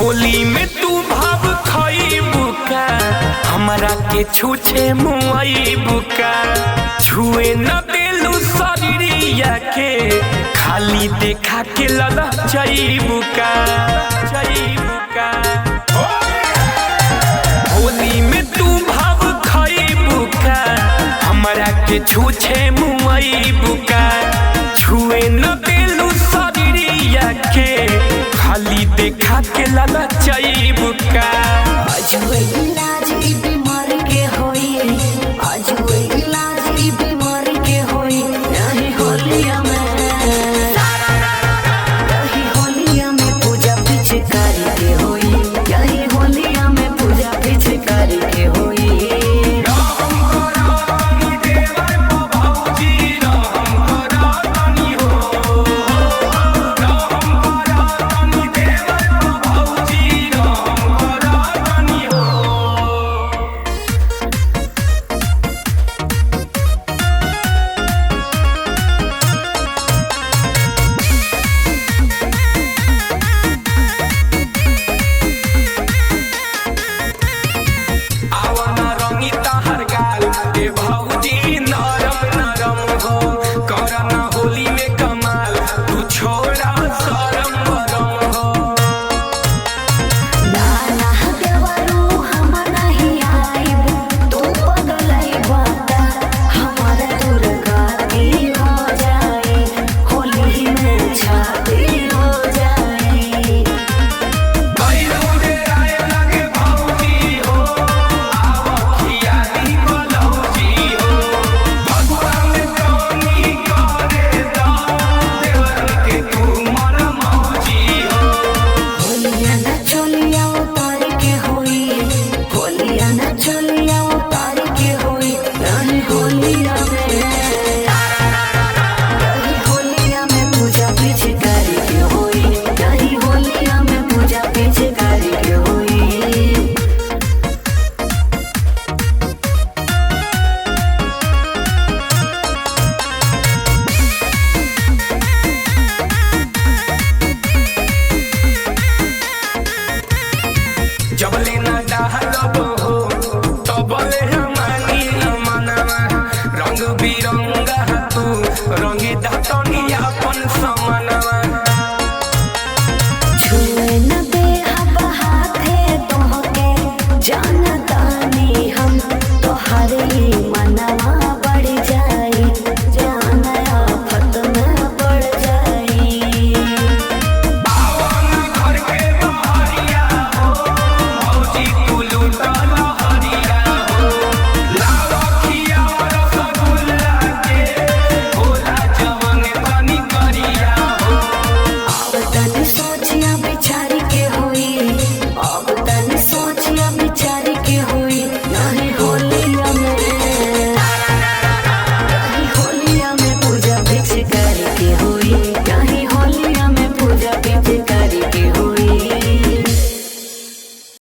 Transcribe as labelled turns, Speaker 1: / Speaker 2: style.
Speaker 1: होली में तू भाव खइबू का हमरा के छूछे मुआइबू का छुए न देलू शरीरिया के खाली देखा के लला जाइबू का होली में तू भाव खइबू का हमरा के छूछे मुआइबू का छुए न देलू शरीरिया के खाली देखा के लाला जाइबू का
Speaker 2: आज वो इलाज ई बीमार के होई आज वो इलाज ई बीमार के होई नहीं होलिया में पूजा पिचकारी के होई यही होलिया में पूजा पिचकारी के होई
Speaker 1: जबले ना डाहलब हो तबले हमारी मनवा रंग बिरंगा तू रंगी दातनी अपन समनवा